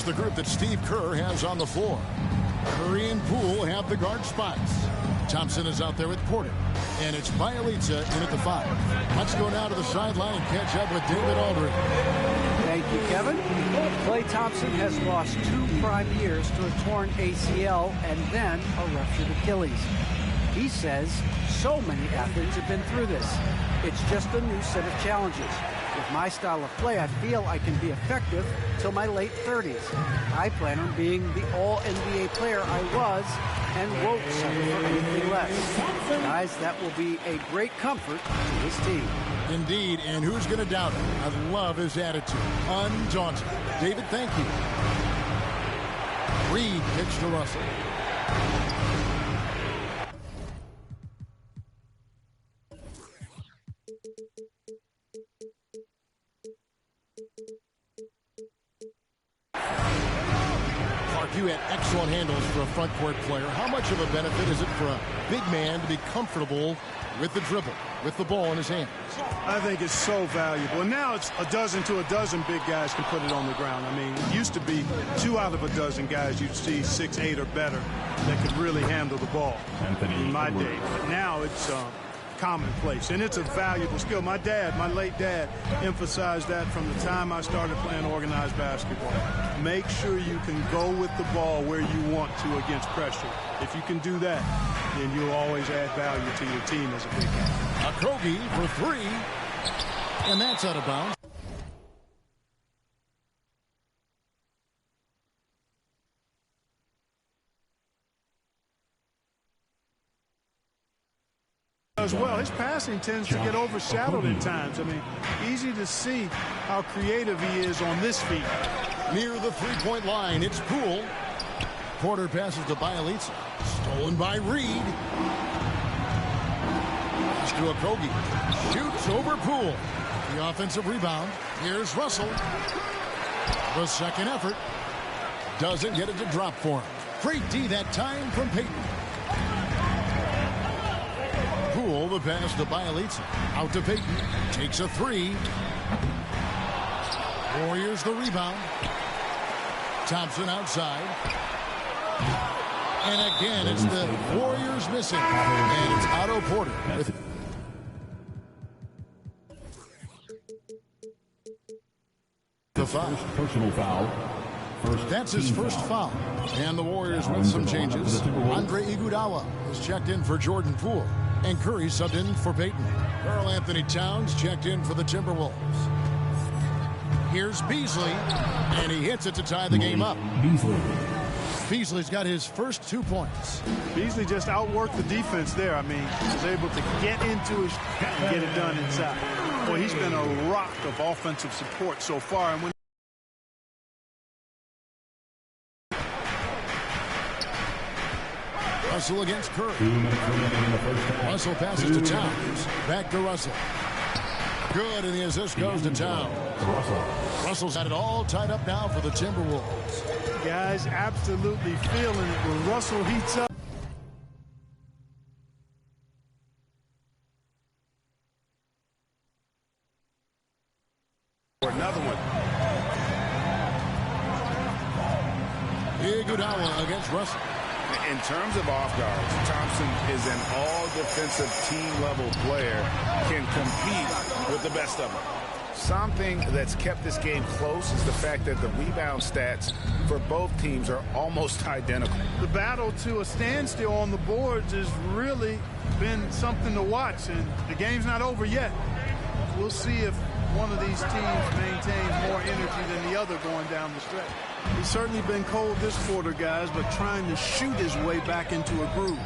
the group that Steve Kerr has on the floor. Curry and Poole have the guard spots. Thompson is out there with Porter. And it's Bielitsa in at the 5. Let's go down to the sideline and catch up with David Aldridge. Thank you, Kevin. Klay Thompson has lost 2 prime years to a torn ACL and then a ruptured Achilles. He says so many athletes have been through this. It's just a new set of challenges. With my style of play, I feel I can be effective till my late 30s. I plan on being the all-NBA player I was and won't settle for anything less. Guys, that will be a great comfort to his team. Indeed, and who's going to doubt it? I love his attitude. Undaunted. David, thank you. Reed pitch to Russell. You had excellent handles for a front court player. How much of a benefit is it for a big man to be comfortable with the dribble, with the ball in his hands? I think it's so valuable. And now it's a dozen to a dozen big guys can put it on the ground. I mean, it used to be 2 out of a dozen guys you'd see 6, 8 or better that could really handle the ball in my day. But now it's commonplace, and it's a valuable skill. My dad, my late dad, emphasized that from the time I started playing organized basketball. Make sure you can go with the ball where you want to against pressure. If you can do that, then you'll always add value to your team as a big guy. Okogie for 3, and that's out of bounds. As well, his passing tends to get overshadowed at times. I mean, easy to see how creative he is on this feet. Near the 3-point line, it's Poole. Porter passes to Bielitsa. Stolen by Reed. Pass to Okogie. Shoots over Poole. The offensive rebound. Here's Russell. The second effort. Doesn't get it to drop for him. Great D that time from Payton. Poole, the pass to Bielitsa. Out to Payton. Takes a 3. Warriors the rebound. Thompson outside. And again, it's the Warriors missing. And it's Otto Porter. With the foul. Personal foul. That's his first foul. And the Warriors with some changes. Andre Iguodala is checked in for Jordan Poole. And Curry subbed in for Payton. Karl Anthony Towns checked in for the Timberwolves. Here's Beasley, and he hits it to tie the game up. Beasley's got his first 2 points. Beasley just outworked the defense there. I mean, he was able to get into his and get it done inside. Well, he's been a rock of offensive support so far. And when Russell against Curry. Russell passes to Towns. Back to Russell. Good, and the assist goes to Towns. Russell's had it all tied up now for the Timberwolves. Guys absolutely feeling it when Russell heats up. Another one. Iguodala against Russell. In terms of off guards, Thompson is an all-defensive team-level player, can compete with the best of them. Something that's kept this game close is the fact that the rebound stats for both teams are almost identical. The battle to a standstill on the boards has really been something to watch, and the game's not over yet. We'll see if one of these teams maintains more energy than the other going down the stretch. He's certainly been cold this quarter, guys, but trying to shoot his way back into a groove.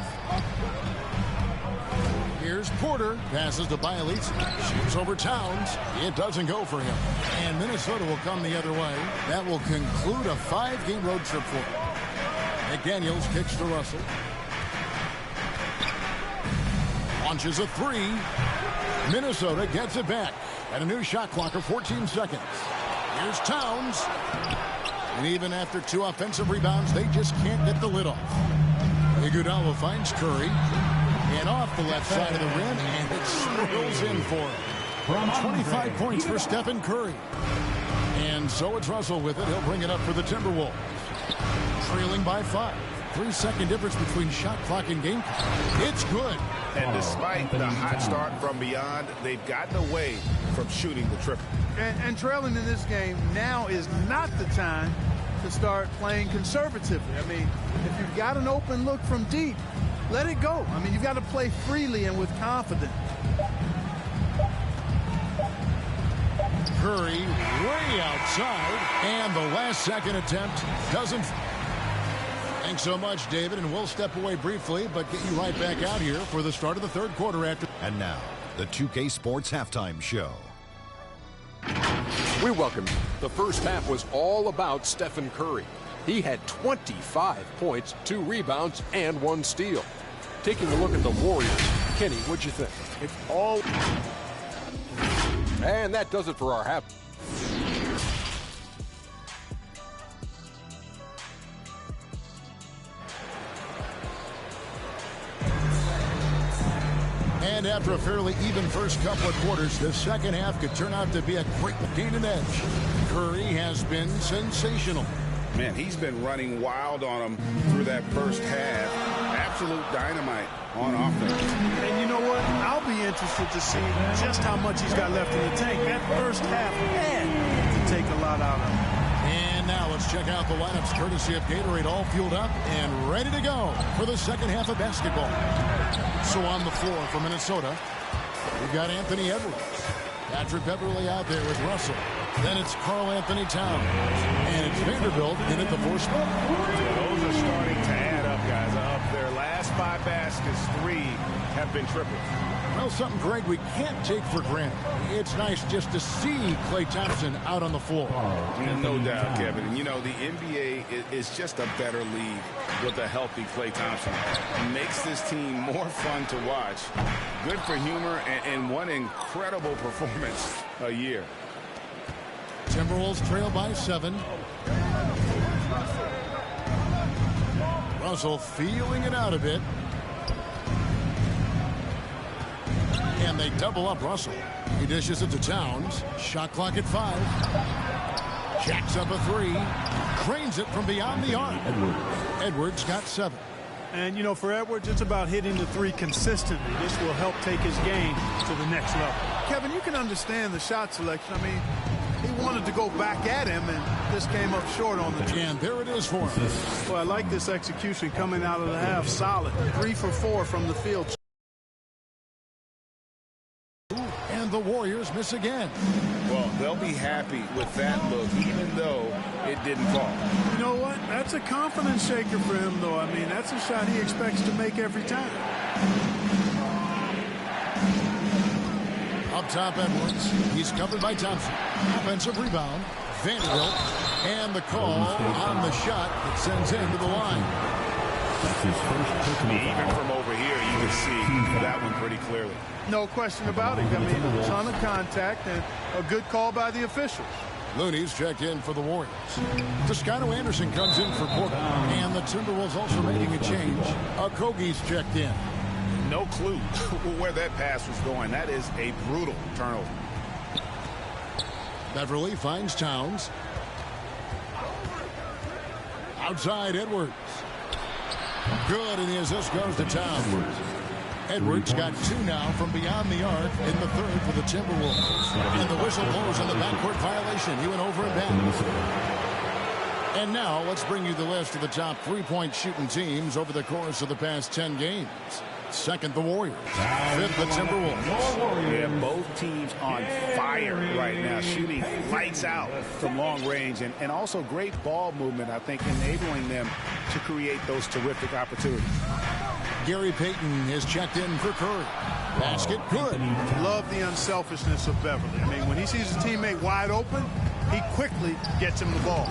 Here's Porter. Passes to Bielitsa. Shoots over Towns. It doesn't go for him. And Minnesota will come the other way. That will conclude a 5-game road trip for him. McDaniels kicks to Russell. Launches a 3. Minnesota gets it back. At a new shot clock of 14 seconds. Here's Towns. And even after 2 offensive rebounds, they just can't get the lid off. Iguodala finds Curry. And off the left side of the rim, and it swirls in for him. 25 points for Stephen Curry. And so it's Russell with it. He'll bring it up for the Timberwolves. Trailing by 5. 3-second difference between shot clock and game clock. It's good. And despite the hot start from beyond, they've gotten away from shooting the triple. And trailing in this game, now is not the time to start playing conservatively. I mean, if you've got an open look from deep, let it go. I mean, you've got to play freely and with confidence. Curry way outside, and the last second attempt doesn't. Thanks so much, David, and we'll step away briefly, but get you right back out here for the start of the third quarter after. And now, the 2K Sports Halftime Show. We welcome you. The first half was all about Stephen Curry. He had 25 points, 2 rebounds, and 1 steal. Taking a look at the Warriors, Kenny, what'd you think? It's all... And that does it for our half. And after a fairly even first couple of quarters, the second half could turn out to be a great gain an edge. Curry has been sensational. Man, he's been running wild on him through that first half. Absolute dynamite on offense. And you know what? I'll be interested to see just how much he's got left in the tank. That first half had to take a lot out of him. And now let's check out the lineups courtesy of Gatorade, all fueled up and ready to go for the second half of basketball. So on the floor for Minnesota, we've got Anthony Edwards. Patrick Beverly out there with Russell. Then it's Karl Anthony Towns. And it's Vanderbilt in at the 4 spot. Those are starting to add up, guys. Of their last 5 baskets, 3 have been triples. Well, something, Greg, we can't take for granted. It's nice just to see Klay Thompson out on the floor. No doubt, Kevin. And, you know, the NBA is just a better league with a healthy Klay Thompson. It makes this team more fun to watch. Good for humor and one incredible performance a year. Timberwolves trail by 7. Russell feeling it out a bit. And they double up Russell. He dishes it to Towns. Shot clock at 5. Jacks up a 3. Drains it from beyond the arc. Edwards got 7. And, you know, for Edwards, it's about hitting the 3 consistently. This will help take his game to the next level. Kevin, you can understand the shot selection. I mean, he wanted to go back at him, and this came up short on the... And there it is for him. Well, I like this execution coming out of the half. Solid. 3 for 4 from the field. And the Warriors miss again. Well, they'll be happy with that look, even though it didn't fall. You know what? That's a confidence shaker for him, though. I mean, that's a shot he expects to make every time. Up top, Edwards. He's covered by Thompson. Offensive rebound. Vanderbilt. And the call on the shot that sends him to the line. That's his first Even from over here, you can see that one pretty clearly. No question about it. I mean, a ton of contact and a good call by the officials. Looney's checked in for the Warriors. Toscano Anderson comes in for Porter. And the Timberwolves also making a change. Okogie's checked in. No clue where that pass was going. That is a brutal turnover. Beverly finds Towns. Outside, Edwards. Good, and the assist goes to Towns. Edwards got 2 now from beyond the arc in the third for the Timberwolves. And the whistle blows on the backcourt violation. He went over and back. And now let's bring you the list of the top 3-point shooting teams over the course of the past 10 games. Second, the Warriors. Fifth, the Timberwolves. Yeah, both teams on fire right now, shooting lights out from long range, and also great ball movement, I think, enabling them to create those terrific opportunities. Gary Payton has checked in for Curry. Basket, good. Love the unselfishness of Beverly. I mean, when he sees his teammate wide open, he quickly gets him the ball.